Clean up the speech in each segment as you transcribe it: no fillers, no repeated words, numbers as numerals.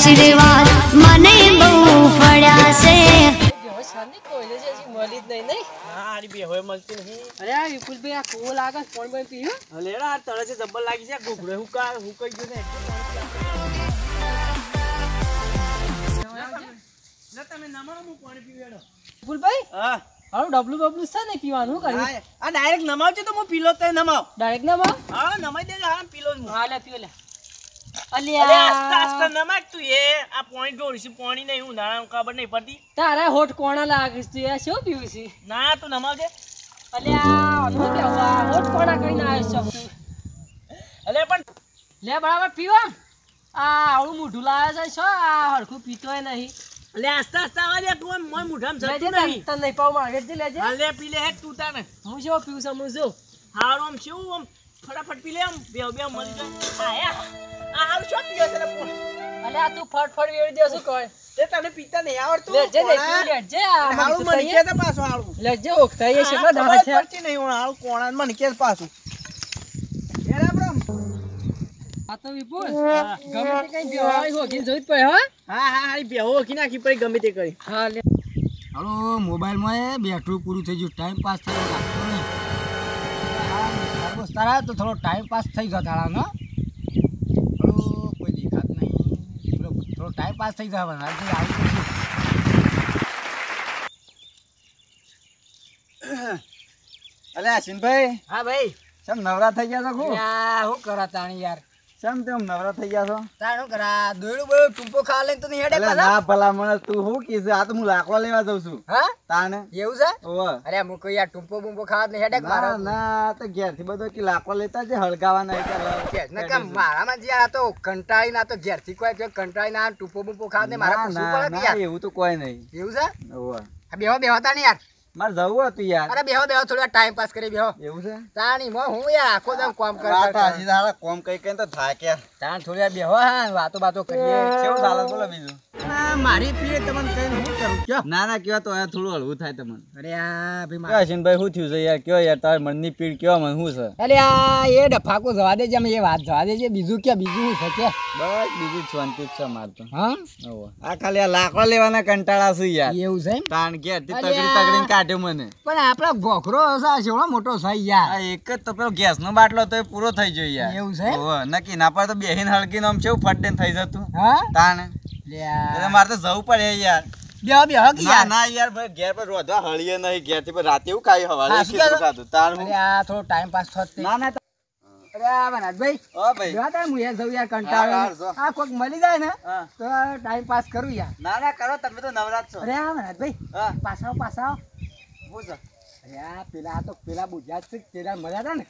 આશીર્વાદ મને બહુ પડ્યા છે શાની કોઈને જે હજી મળી જ નહીં નહીં હા આરી બે હોય મળતી નહીં અરે આ વિપુલભાઈ આ કોવો લાગે કોણ બોલ પીયું હલેડા આ તળે છે જબ્બર લાગી છે ગોબરે હું કઈ ગયો ને તમે નમાણો હું પાણી પીવેડો વિપુલભાઈ હા હારું ડબલું બબલું છે ને પીવાનું કરી આ ડાયરેક્ટ નમાવજો તો હું પીલો તો નમાવ ડાયરેક્ટ ના માં હા નમાઈ દેજો હા પીલો હું હા લે પીઓ લે અરે આસ્તા આસ્તા નમાક તું એ આ પાણી ઢોળીશું પાણી નહીં હું નાણા ખબર નહીં પડતી તારા હોઠ કોણા લાગીશ તું એ શું પીવું છે ના તું નમાવજે અલ્યા અનો કે હોઠ કોણા કરીને આવ્યો છે અલે પણ લે બરાબર પીવા આ આવડું મોઢું લાવે છે શું આ હરખું પીતોય નહીં લે આસ્તા આસ્તા આવા દે તું મોય મુઠામ લેજે જતું નહીં તને નહીં પાવ માગે જ લેજે હા લે પી લે હે તું તાને હું શું પીવું છું હું શું હારું આમ શું આમ ફટાફટ પી લે આમ બે મળી જાય આ હારું શું પીયો તને પોણ અલ્યા તું ફટફટ વેડી દે શું કહે તે તને પીતા નહીં આવડતું લેજે લેજે આ હારું મને કે તો પાછો હારું લેજે ઓખતા એ છે દાડા છે પડતી નહીં હું હારું કોણા મને કે પાછું એરા બ્રમ આ તો વિપુલ ગમે તે કઈ બેવાય હો કે જોઈત પડે હા હા હા બેહો કી નાખી પડી ગમે તે કરી હા લે હાલો મોબાઈલમાં બેટરી પૂરું થઈ ગયું ટાઈમ પાસ થઈ ગયો તારા તો થોડો ટાઈમ પાસ થઈ ગયો તારાનો હાલો કોઈ દેખાત નહીં થોડો ટાઈમ પાસ થઈ ગયો અલે આશિનભાઈ હા ભાઈ ચમ નવરા થઈ ગયા છો હું કરા તાણી યાર ચમ તેમ નવરા થઈ ગયા છો તાણ હું કરા દોયડું બોય ટૂંપો ખા લઈને તો નહીં હેડે અલે ના ભલા મને તું શું કીધું આ તો હું લાકવા લેવા જઉં છું હા તાને એવું છે ઓવે અરે હું કોઈ યાર ટૂંપો બૂંપો ખાવા નહીં હેડે ના ના તો ઘેરથી બધો કે લાકવા લેતા છે હળગાવાના મારામાં જે આ તો કંટાળી ના તો ઘેરથી કોઈ કંટાળી ના ટૂંપો બૂંપો ખાવા નહીં મારા પૂછવું પડે યાર એવું તો કોઈ નહીં એવું છે ઓવે બેહો બેહો તાણી યાર મારે જવું હતું યાર અરે બેહો બેહો થોડા ટાઈમ પાસ કરી બેહો એવું છે તાણી હું યાર આખો દમ કામ વાત કરતા હજી તારા કોમ કઈ કઈ તો થાક્યા તાણ થોડી બેહો હા વાતો બાતો કરીએ કેવું ચાલે બોલો બીજું મારી પીએ તમને કઈ હું કરું કયો ના ના કયો તો આ થોડું હળવું થાય તમને અરે આ ભાઈ ભાઈ શું થયું છે યાર કયો યાર તારી મનની પીડ કયો મને શું છે અરે આ એ ડફાકો જવા દેજે અમે એ વાત જવા દેજે બીજું કે બીજું શું છે કે બસ બીજું શાંતિ જ છે માર તો હા આ ખાલી આ લાકડા લેવાના કંટાળા છે યાર એવું છે તાણ ઘેરથી તગડીને કાઢ્યો મને પણ આપડે ભોખરો છે મોટો છે યાર આ એક જ તો પેલો ગેસ નો બાટલો તો એ પૂરો થઈ ગયો યાર એવું છે નક્કી ના પર તો બેહીને હળકીને આમ કેવું ફટ દઈને થઈ જતું હા તાણ લ્યા એટલે મારે તો જવું પડે યાર બેહો બેહો કે ના યાર ના યાર ભાઈ ઘેર પર રોધવા હળીએ નહીં ઘેર થી રાતે એવું ખાઈ હવારે હા, શું કેટલું ખાધું તાર હું અરે આ થોડો ટાઈમ પાસ થત ના ના અરે આ વનરાજભાઈ ઓ ભાઈ બેહો તાર હું યાર જઉં યાર હા, કંટાળો જો. આ કોક મળી જાય ને હા. તો ટાઈમ પાસ કરું યાર ના ના કરો તમે તો નવરાત છો અરે આ વનરાજભાઈ હા પાછા શું છે અરે આ પેલા બુજાત છે પેલા મળ્યા હતા ને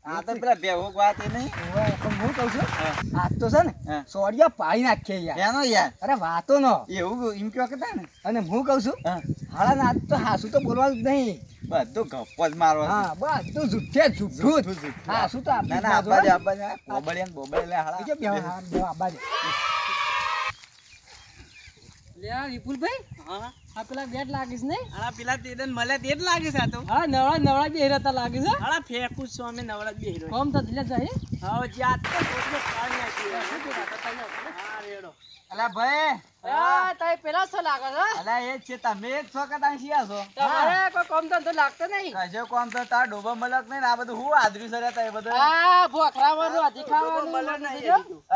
આ તો પેલા બેહો વાત એ નહીં ઓય, પણ હું કહું છું આજ તો છે ને હા. સોડિયા પાડી નાખીએ યાર એનો યાર અરે વાતો નો એવું એમ કયો કે ને અને હું કહું છું હા હાડા ના આજ તો હાસુ તો બોલવાનું જ નહીં બધું ગપ્પ જ મારવા હા બધું જુઠ્ઠે જુઠ્ઠું જ. હાસુ તો ના ના આબા દે બોબડિયા બોબડિયા હાડા બીજો બેહો, હા, બેહો, આબા દે. લે આ વિપુલભાઈ હા આ પેલા બેટ લાગીશ નહીં આલા પેલા તેદન મળે તે જ લાગે છે આ તો હા નવડા નવડા બે રહેતા લાગે છે આલા ફેકું છું અમે નવરા જ બેહી રહ્યો કોમ તો દિલે જાય હવે જાત તો કોટલો ખાઈ નાખ્યો હા રેડો અલા ભાઈ આ તાય પેલા સો લાગે છે અલા એ જ છે તમે જ છો કે તાણ શિયા છો તમારે કોઈ કોમ તો લાગતો નહીં કજો કોમ તો તાર ડોબા મલક નહીં ને આ બધું હું આદરી સરે તા એ બધું આ ભોખરાવાનું અધી ખાવાનું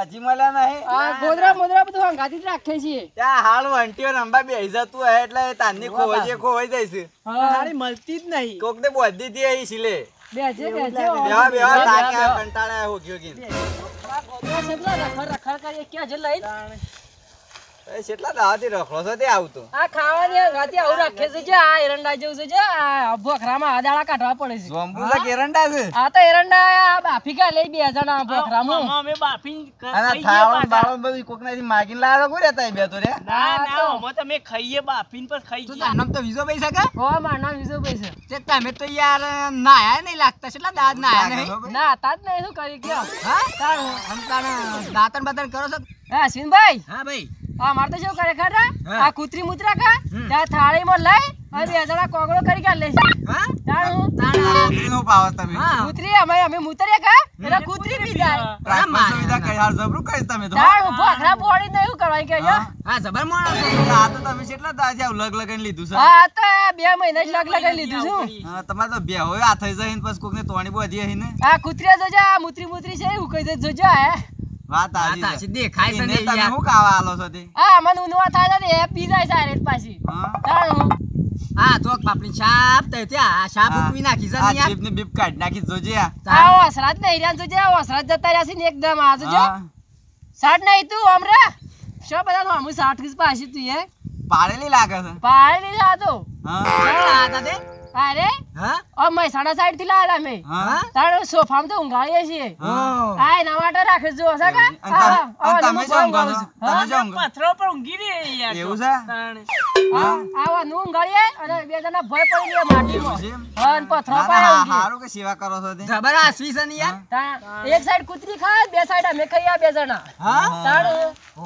હજી મળ્યા નહીં આ ગોદરા મોદરા બધું હંગાતી જ રાખે છે ત્યાં હાલ વંટીઓ રંબા બેહી જતું હે એટલે તારની ખોવાઈ જાય છે હારી મળતી જ નહીં કોક ને બોધી દી અહીં સિલે બેજે બેહા બેહા થાક્યા કંટાળા હો ગયો કે ગોદરા સેબલા રખડ કરીએ ક્યાં જ લઈ એ કેટલા દાવાથી રખડો છો તે આવતો આ ખાવાની હંગાતી આવું રાખે છે જે આ એરંડા જેવું છે જે આ ભોખરામાં આદાળા કાઢવા પડે છે જોંબુલા કેરંડા છે આ તો એરંડા આ બાફી કા લઈ બે જણા ભોખરામાં અમે બાફી અને થાવણ બાવણ બધું કોક નાથી માગીને લાવ્યો કોઈ રહેતા બે તો રે ના ના અમે તમે ખાઈએ બાફીને પછી ખાઈ તું જઈએ નામ તો વિજો પૈસા કા હો માર નામ વિજો પૈસા તે તમે તો યાર નાયા નહીં લાગતા કેટલા દાદ નાયા નહીં ના તાજ નહીં શું કરી ગયો હા તાણ હમ તાણ દાતન બાતન કરો છો હા અશ્વિનભાઈ હા ભાઈ આ માર તો શું કરે ખરા આ કૂતરી મુતરા કા ત્યાં થાળીમાં લઈ અને બે જણા કોગળો કરી કે લે છે હા કૂતરીનો પાવર તમે કૂતરી અમે મુતરીએ કા એટલે કૂતરી બી જાય ટ્રાન્સફર સુવિધા કઈ હાર જબરું કઈ તમે તો તાણ ભોખરા પોડી નહીં કરવા કે હા જબર મોણસ આ તો તમે કેટલા દાજે લગ લગાઈને લીધું છે હા તો 2 મહિના જ લગાઈ લીધું છું હા તમારે તો બે હોય આ થઈ જાય ને પછી કોકને તોણી બોધી હે ને આ કૂતરી જોજો આ મુતરી છે એવું કહી દે જોજો આ વાત આજી દેખાય છે ને તમે હું કાવા આલો છો તે આ મને ઉનવા થાય ને એ પી જાય સારે પાછી તાણ હા તો પાપડી છાપ તો ત્યાં છાપ ઉકવી નાખી છે આ યાર ચીપ ને બીપ કાઢ નાખી જોજે આ ઓસરાત નહીં રહ્યા જોજે ઓસરાત જતા રહ્યા છે ને એકદમ આ જોજો સાટ નહીં તું હમરે શો બધા તો હમુ 60 પાછી તું એ પાડેલી લાગે છે પાડેલી જા તો આ હતા તે અરે હા ઓ મે 60 થી લાયા મે હા તારો સોફામાં તો ઊંઘાડીએ છીએ આય નવાટો રાખે જો હશે કા તમે શું કરો છો તમે શું કરો પથરો પર ઊંઘી રહી યાર એવું છે આવા નું ઊંઘાડીએ અને બે જણા ભય પડી લે માટીમાં એવું હા પથરો ના, પાડે ના, ઊંઘી હારું કે સેવા કરો છો તે જબર આસવી છે ને યાર એક સાઈડ કૂતરી ખાય બે સાઈડ અમે ખાઈએ બે જણા હા તારો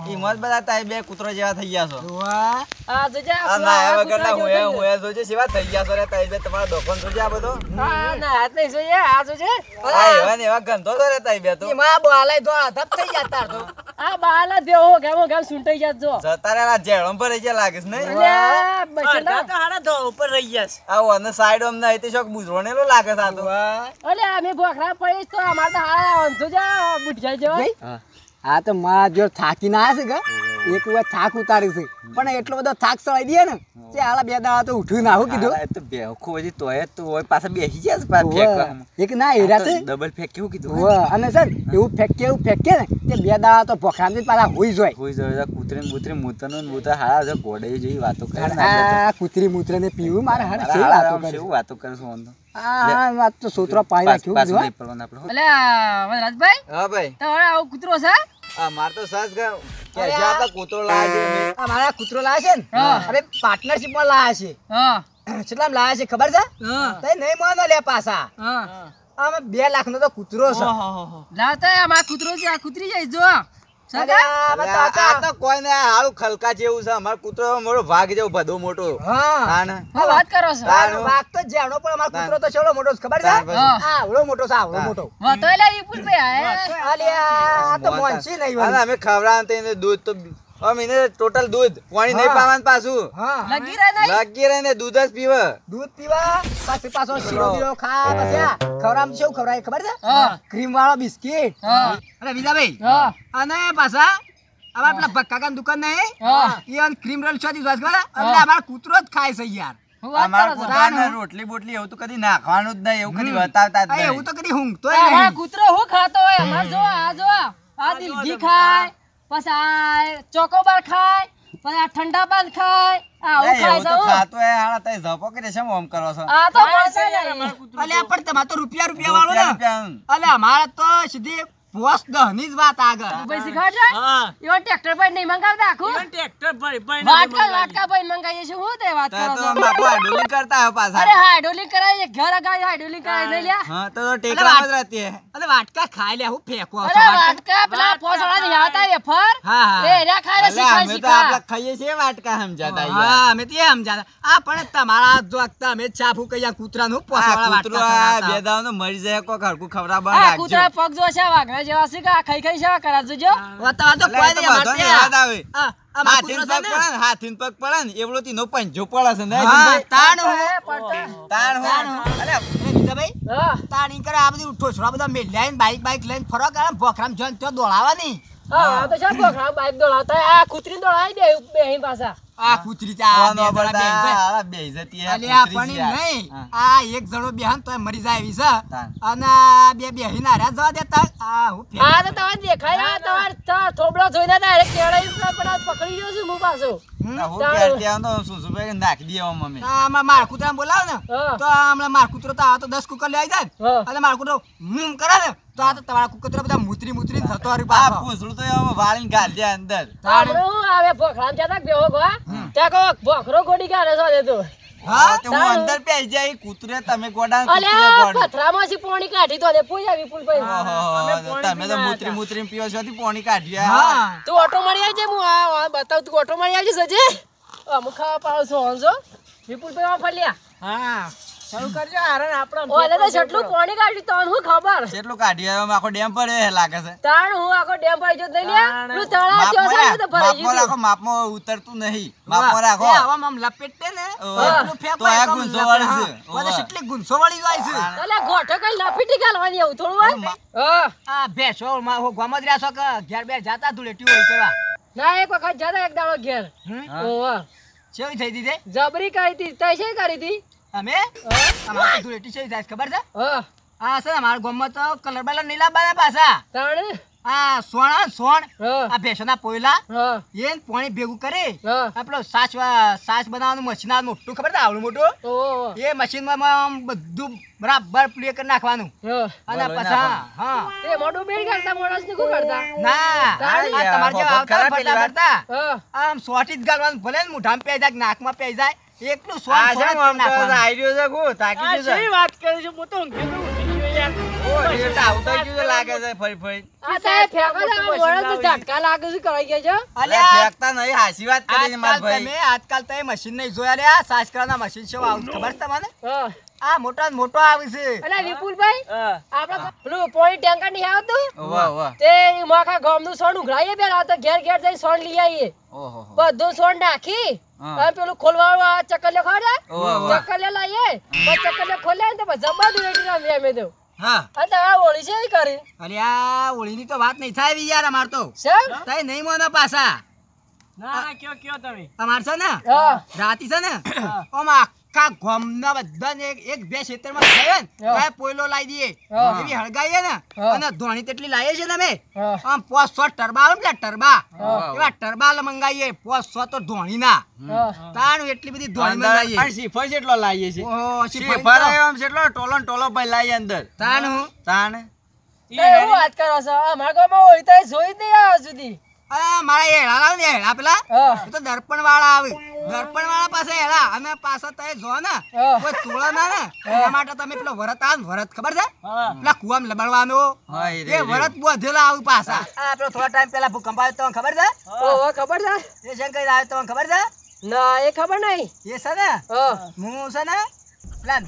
ઈ મત બધા તાઈ બે કૂતરો જેવા થઈ ગયા છો વાહ આ જોજે આ ના એ વગરના હું જોજે સેવા થઈ ગયા છો રે તાઈ બે તમારો દોકન જોજે આ બધો ના ના હાથ નહીં જોઈએ આ જોજે આ એવા ને એવા ગંધો તો રે તાઈ બે તો એમાં બોલાય તો ધપ થઈ જતા તો આ બાલા દેવો ગામ સુંટાઈ જાત જો જતા રે જેળમ પર રહી લાગે છે નહીં અલ્યા બસડા અડધા તો હારા ધો ઉપર રહી ગયા છે. આવો અને સાઈડ ઓમ ના શોક બુજરોનેલો લાગે છે આ તો અલ્યા અમે ભોખરા પડીશ તો અમાર તો હારા જોજા બુટ જાય જો આ તો માં જો થાકી ના છે કે એક વાર થાક ઉતારી છે પણ એટલો બધો થાક સળાઈ દે ને તે આલા બે દાડા તો ઉઠ્યું ના હું કીધું તો બેહો હજી તોય તો હોય પાછા બેસી ગયા છે પાછા ફેંકવા એક ના હેરા છે ડબલ ફેંક કેવું કીધું હોવે અને સર એવું ફેંકે ને તે બે દાડા તો ભોખરામથી પાછા હોઈ જોય કોઈ જોડે કૂતરી મુતરી મૂતરનું મૂતર હારા છે ગોડે જેવી વાતો કરે આ કૂતરી મૂત્ર ને પીવું મારે હારે કેવી વાતો કરે કેવું વાતો કરે છે ઓન તો આ વાત તો સોતરો પાઈ રાખ્યું પાસ કીધું, નહીં પડવાનું આપણે અલ્યા વનરાજભાઈ હા ભાઈ તો હવે આવો કૂતરો છે આ માર તો સાસ ગા કે જા તો કૂતરો લાગે છે આ મારા કૂતરો લાયા છે ને હા. હવે પાર્ટનરશિપ માં લાયા છે હા કેટલામાં લાયા છે ખબર છે તઈ નહીં માનો લે પાછા હા આમાં 2 લાખ નો તો કૂતરો છે લાવતા અમાર કૂતરો છે આ કૂતરી જાય જો અરે આમાં તો આ તો કોઈ ને હારું ખલકા જેવું છે અમાર કૂતરો મોટો ભાગ જેવો બધો મોટો હા તાને હું વાત કરો છો તારો વાઘ તો જેવડો પણ અમારો કૂતરો તો છેવડો મોટો છે ખબર છે તાર પછી. હા આવડો મોટો છે આવડો મોટો વાતો લે વિપુલ ભાઈ અલ્યા આ તો મોંસી નહીં અને વાળી. અમે ખવડાવવાનું તો એને દૂધ તો અમે ટોટલ દૂધ પાણી નહીં હા. પાવાનું પાછું હા લગી રહે નહીં લાગી રહે ને દૂધ જ પીવે દૂધ પીવા પછી પાછો શીરો બીરો ખા પછી આ ખવડાવવામાં શું ખવડાવે ખબર છે હા ક્રીમ વાળો બિસ્કિટ હા અરે વિજાભાઈ હા અને પાછા હવે આપણા ભક્કાકાની દુકાન નહીં હા ઈવન ક્રીમ રોલ છોડી વાત કરે એટલે અમારો કૂતરો જ ખાય છે યાર હું વાત અમારા કરો છો કૂતરાને રોટલી બોટલી એવું તો કદી નાખવાનું જ નહીં એવું કદી બતાવતા જ આ નહીં એવું તો કદી ઊંઘતો અમારા નહીં કૂતરો હું ખાતો હોય અમાર જો આ દિલગી ખાય પછી આ ચોકોબાર ખાય પછી આ ઠંડા પાન ખાય આ હું ખાય એવું છે તો હું. ખાતો હે હાડા તઈ ઝપો કરે છે ઓમ કરો છો આ તો મળશે નહીં. અલ્યા પણ તમારે તો રૂપિયા વાળો ને રૂપિયા. અલ્યા અમારે તો સીધી પોસ દહની જ વાત આગળ ભાઈ શીખવાડશે હા એવો ટ્રેક્ટર પર નહીં મંગાવતા આખું ઈવન ટ્રેક્ટર ભાઈ વાટકા ભાઈ મંગાવીએ છીએ હું તે વાત તો કરો તો છો બાપુ હાડોલી કરતા હો પાછા અરે હાઇડ્રોલિક કરાય ઘર અગાડી હાઇડ્રોલિક કરાય લઈ લ્યા હા તો ટેકરામાં જ રહેતી હે અરે વાટકા ખાઈ લે હું ફેંકો અરે વાટકા પેલા પોસડા ની આવતા વેફર હા, હા. એ એરા ખાય અલે શીખા અમે તો શીખા આપલા ખાઈએ છીએ વાટકા સમજાતા યાર. હા અમે તે સમજાતા આ પણ તમારા જોગતા અમે ચાફુ કયા કૂતરાનું પોસવાળા આ કૂતરો વાટકા આ ખવડાવતા. બે દાવ તો મરી જાય કોક હરખું ખવડાવવા આ રાખજો. કૂતરા પગ જો છે વાઘરા જેવા છે કે આ ખાઈ ખાઈ સેવા કરા જોજો હવે તમારે તો અલે કોઈ એ તો નહીં અમારે બધાને ત્યાં. યાદ આવે. આ મારો હાથીન કૂતરો છે પગ ને? પડે ને, હાથીન પગ પડે ને એવડો તીનો પંજો પડે છે ને હા, જીનભાઈ? તાણ હું. એ પડતા. તાણ હું. તાણ હું. અરે વિજાભાઈ, હા તાણ ઈ કરે આ બધું ઠોસરા બધા મેલ્યા ને બાઈક લઈને ફરો કરે ને ભોખરામ જોઈને ત્યાં દોડાવવાની. હા આ તો છે બોખરા બાઈક દોડાવતા આ કૂતરી દોડાવી દે બેહી પાછા આ કૂતરી છે, આ કોનો બે જણા બેન છે. બધા આ બેય જતી હે અલ્યા કૂતરી પણ છે ઈ યાર. નહીં આ એક જણો બેહન તોય મરી જાય એવી છે તાણ. અને આ બે બેહીને હાર્યા જવા દેતા આ હું ફેંક. આ તો તમારે દેખાય આ તમારે થોબડો જોઈને ડાયરેક્ટ કેળાઈ પણ આ પકડી ગયો છું હું પાછો આ હું તાણ. પહેરતી આવું તો સુસુભાઈ નાખી દઈએ આમ અમે. આ હમણાં મારા કૂતરાને બોલાવો ને હા. તો હમણાં મારા કૂતરો તો આ તો 10 કુકર લઈ આવી જાય ને. હા. અને મારા કૂતરો કરે ને તો આ તો તમારા કૂતરો બધા મૂતરી થતો હારી આ પાછો. પૂંછડું તો આમ વાળીને ગાળી દે અંદર. આપણું આવે ભોખરામ જતા બેહો ગવા ત્યાં કહો ભોખરો ગોડી કાઢે છો દે તો હા તો હું અંદર પેઈ જાય કૂતરે તમે ગોડા ને કૂતરે અલ્યા ગોડા. પથરામાંથી પાણી કાઢી તો દે પૂજા વિપુલ ભાઈ ઓહો, તમે તો મૂતરી પીવો છો થી પાણી કાઢ્યા. હા તું ઓટો મળી આવજે હું આ બતાવ તું ઓટો મળી આવજે સજે અમુક ખાવા પાડો છો હંસો વિપુલ ભાઈ ફર્યા હા શરૂ કરજો હારણ આપણે ઓલે તો જેટલું પાણી કાઢ્યું તો હું ખબર કેટલું કાઢી આવ્યો આખો ડેમ પડે લાગે છે તાણ હું આખો ડેમ ભરી જો નહીં લ્યા પેલું તળાવ થયો છે ને તો ભરાઈ માપમાં રાખો, ગયું માપમાં ઉતરતું નહીં, માપમાં રાખો. એ આવામાં આમ લપેટે ને એટલું ફેંકો તો આ આમ ગુંસો લપે- વાળી હા. છે. ઓલે કેટલી ગુંસો વાળી જાય છે એટલે ગોઠો કઈ લપીટી ગાલવાની એવું થોડું હોય આ ભેંસો માં હો ગોમ જ રહ્યા છો કે ઘેર બેર જાતા ધૂળેટી હોય કરવા ના એક વખત જતા એક દાડો ઘેર ઓવા કેવી થઈ હતી તે જબરી કરી હતી તઈ છે કરી હતી અમે અમારે ધૂળેટી કેવી થાય છે ખબર છે હા આ છે ને અમારા ગામમાં તો કલર બાલર નહીં લાવવાના પાછા તાણ આ સોણ હા આ ભેંસોના પોયલા હા એને પાણી ભેગું કરી હા આપણો સાસ બનાવવાનું મશીન આ મોટું ખબર છે આવડું મોટું ઓહો એ મશીનમાં આમ બધું બરાબર પ્લે કરી નાખવાનું હા અને પછી હા એ મોઢું બેડ કરતા માણસ ને કો કરતા ના તાળી. આ તમારે જેવા આવતા ખરા ફરતા પેલી વાત. ફરતા હા આમ સોટી જ ગાલવાનું ભલે ને મોઢામાં પેઈ જાય કે નાકમાં પેઈ જાય એટલું સોન આ સોન છે જ ને આમ તો નાખવાનું. આઈડિયો છે ગો, તાકી આ ગયું છે. શી વાત કરે છે હું તો ઊંઘી તો ઉઠી ગયો યાર ઓ, રેટ આવતો ગયું છે લાગે છે ફરી ફરી. આ સાહેબ ફેંકો છે આ મોણસ તો ઝટકા લાગે છે કરાઈ ગયા છે અરે અલ્યા, ફેંકતા નહીં, હાચી વાત કરી છે મારા ભાઈ. આજકાલ તમે મશીન નહીં જોયા લે આ સાસ કરવાના મશીન છે આવું ખબર છે તમને હા આ મોટા ને મોટો આવે છે એટલે વિપુલભાઈ હા આપડે પેલું પોણી ટેન્કર નહીં આવતું વાહ વાહ. તે માખા ગામનું સોન ઉઘરાઈએ પેલા તો ઘેર ઘેર જઈને સોન લઈ આવીએ ઓહો હો. બધું સોન નાખી હા. અને પેલું ખોલવાળું આ ચકલિયો ખાડે વાહ, વાહ. ચકલિયો લાવીએ પછી ચકલિયો ખોલે ને તો પછી જબરદસ્ત વેટી રમીએ અમે તો હા અને આ ઓળી છે એ કરી અરે આ હોળીની તો વાત નહીં થાય યાર અમાર તો સર તઈ નહીં મોનો પાછા ના ના કયો તમે અમાર છે ને હા રાતી છે ને આમ આખા ગામના બધાને એક બે ખેતરમાં થયો ને હા. ત્યાં પોયલો લાવી દઈએ હા. એવી હળગાઈએ ને હા. અને ધોણી તેટલી લાવીએ છે ને અમે હા આમ 500 ટરબા આવે ને પેલા ટરબા હા. એવા ટરબા મંગાવીએ 500 તો ધોણીના હા તાણ એટલી બધી ધોણી અંદર મંગાવીએ અને શ્રીફળ કેટલો લાવીએ છે? ઓહો, શ્રીફળ શ્રીફળ તો. આવ્યો આમ કેટલો ટોલો ને ટોલો ભાઈ લાવીએ અંદર. તાણ હું તાણ. તો એવું વાત કરો છો અમારા ગામમાં ઓળી તો જોઈ જ નહીં આવ્યો સુધી આ મારા હેડા લાવ ને હેડા પેલા હા એ તો દર્પણ વાળા આવે દર્પણ વાળા પાસે હેડા અને પાછા તમે જો ને હા. કોઈ તોળા ના ને એના માટે તમે પેલો વરત આવે ને વરત ખબર છે હા પેલા કુવામાં લબડવાનો હા, એ રે, એ વરત બોધેલા આવે પાછા આ પેલો થોડા ટાઈમ પેલા ભૂકંપ આવ્યો તમને ખબર છે ઓહો ખબર છે એ જંગ કઈ આવ્યો તમને ખબર છે ના એ ખબર નહીં એ છે ને હા હું છે ને પેલા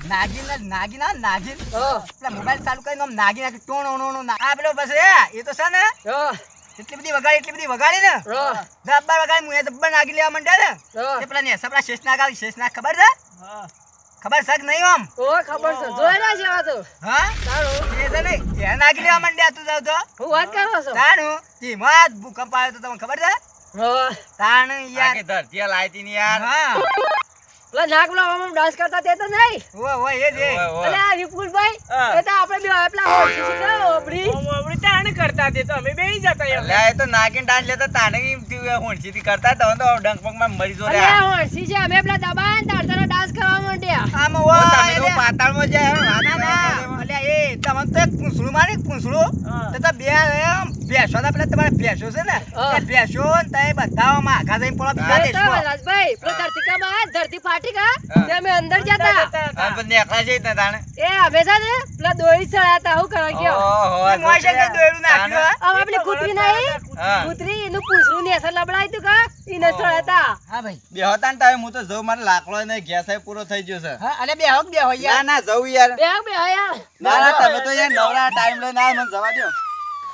નાગીન હા પેલા મોબાઈલ ચાલુ કરીને આમ નાગીન ટોણ આ પેલો પછી એ તો છે ને હા એટલી બધી વગાડી ને હા જબ્બર વગાડી મુએ જબ્બર નાગી લેવા માંડ્યા ને હા એ પેલા ને સપડા શેષનાગ ખબર છે હા ખબર છે કે નહીં આમ ઓહો ખબર છે જોયેલા છે આ તો હા તારું એ છે ને એ નાગી લેવા માંડ્યા તું જાવ તો હું વાત કરો છો તાણું ધીમા જ ભૂકંપ આવ્યો તો તમને ખબર છે હા તાણ યાર આખી ધરતી લાવી હતી ને યાર. હા પેલા નાક પેલા ડાન્સ કરતા તે તો નહીં ઓ એ જ એ. ઓય, ઓય. અલે આ વિપુલભાઈ હા. એ તો આપણે બે પેલા હોળી છે ને ઓબરી આપણે તાણ કરતા તે તો અમે બેહી જતા યાર અલ્યા, એ તો નાગીને ડાન્સ લેતા તાણે એમ થયું, હોંશીથી કરતા તો ડંક પંકમાં મરી જો અલે રહ્યા. આ હોળી છે અમે પેલા દબાય ને તારતાનો ડાન્સ કરવા માંડ્યા આમ ઓ, ઓ તમે તો પાતાળમાં જાય, વાત ના કરો ના છો એમાં. અલ્યા એ તમને તો એક પૂંછડું મારે પૂંછડું હા. તો બે ભેંસો ના પેલા તમારે ભેંસો છે ને હા. એ ભેંસો ને તે બધા આમાં આઘા જઈને પડો બીજા અરે તો દેશમાં રાજભાઈ પેલો ધરતીકામાં ધરતી ફાટી ગયા હા. તે અમે અંદર જતા હા, પણ નેકળા છે ને તાણે. એ અમે છે ને પેલા દોરી ચડાતા હું કરવા ગયો ઓહો, એ મોય શંકર દોયડું નાખ્યું તાણે. હા? હવે પેલી કૂતરી નહીં હા. કૂતરી એનું પૂંછડું ને અસર લબડાય તું કા એને ચડાતા હા ભાઈ બેહોતા ને તારે હું તો જઉં, મારે લાકડો ને ગેસ એ પૂરો થઈ ગયો છે. હા અલે બે હોક બે હોય ના યાર ના જવું યાર. બે યાર ના ના, તમે તો યાર નવરા ટાઈમ લઈને આવો, મને જવા દ્યો.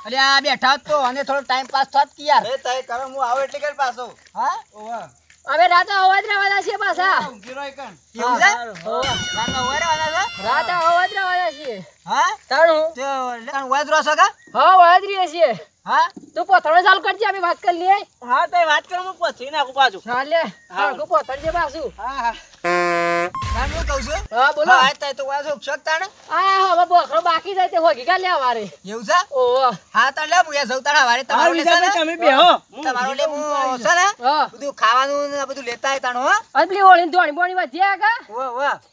અલે આ બેઠા હોત તો અને થોડો ટાઈમ પાસ થાત કે યાર એ તય કરો, હું આવું એટલે કે પાછો. હા ઓવા. અમે રાતે અવાજ રહેવાના છીએ પાછા ઊંઘી રહો એકણ. એવું છે હોવે. રાતના ઓરે વાળા છે રાતે અવાજ રહેવાના છીએ હા તાણું તો લેણ વાજ રો છો કા હા અવાજ રહીએ છીએ હા તું પોથણો ચાલુ કરજે અમે વાત કરી લઈએ હા તો વાત કરો હું પછી નાખું પાછું ચાલે હા પોથણ છે પાછું હા રામ હું કહું છું હા બોલો હા તાય તો વાજ હોક શકતા ને આ હવે બોખરો બાકી જાય તે હોગી કા લે અમારે એવું છે ઓહો હા તો લે હું એ જઉં તાણા વારે હા તમારો લે છે ને તમે બેહો હું તમારો લે હું છે ને હા બધું ખાવાનું ને બધું લેતા આય તાણો હો અને પેલી હોળી ધોણી બોણી વધ્યા કા ઓ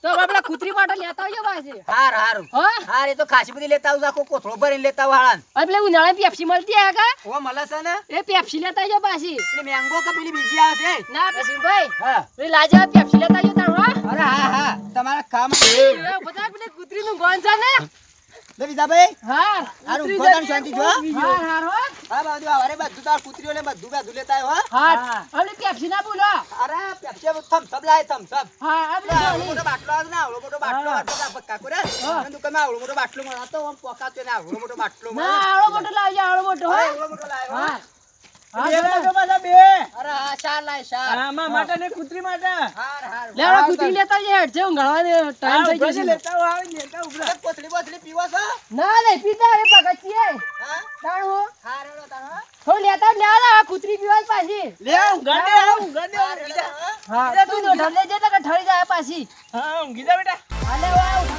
તો આપણે પેલા કૂતરી માટે લેતા આવજો પાછી હારું હા હાર એ તો ખાસી બધી લેતા આવું આખો કોથળો ભરીને લેતા આવું હાળાન અને પેલી ઉનાળા પેપ્સી મળતી આ કા ઓ મળે છે ને એ પેપ્સી લેતા આવજો પાછી પેલી મેંગો કે પેલી બીજી આવે છે ના પછી ભાઈ હા પેલી લાજા પેપ્સી લેતા આવજો તાણ હા અરે હા તમારા કામ એ બધા પેલી કૂતરીનું ગોન છે ને લે વિજાભાઈ હા હારું ઉતરી ગોદાન જજે. શાંતિ જો હાર હાર હો હા બાજુ અરે બધું તાર કૂતરીઓ ને બધું લેતા આવ્યો હા હવે પેપ્સી ના બોલો અરે પેપ્સી થમ્સ લાય થમ્સ હા હવે આવડો મોટો બાટલો આવે ને આવડો મોટો બાટલો પક્કા કરે અને દુકાનમાં આવડો મોટો બાટલો મળે તો આમ પોકાતો ને આવડો મોટો બાટલો મળે ના આવડો મોટો લાવજો આવડો મોટો હો આવડો મોટો લાવ્યો હા બે લાવજો પાછા બે અરે હા શાર લાય શાર આમાં માટે ને કૂતરી માટે હાર હાર લેવડો કુતરી લેતા જે હેડ છે ઊંઘાડવાનો ટાઈમ થઈ ગયો છે લેતા આવ લેતા ઉભરા કોથળી બોથળી પીવો છો ના નહીં પીતા એ પગથીએ હા તાણ હો હાર હેડો તાર થોડું લેતા જ લેવા દે કુતરી પીવા જ પાછી લે ઊંઘાડે હા તું તો ઢલે જે તો કે ઠરી જાય પાછી હા ઊંઘી જા બેટા હાલે વાવ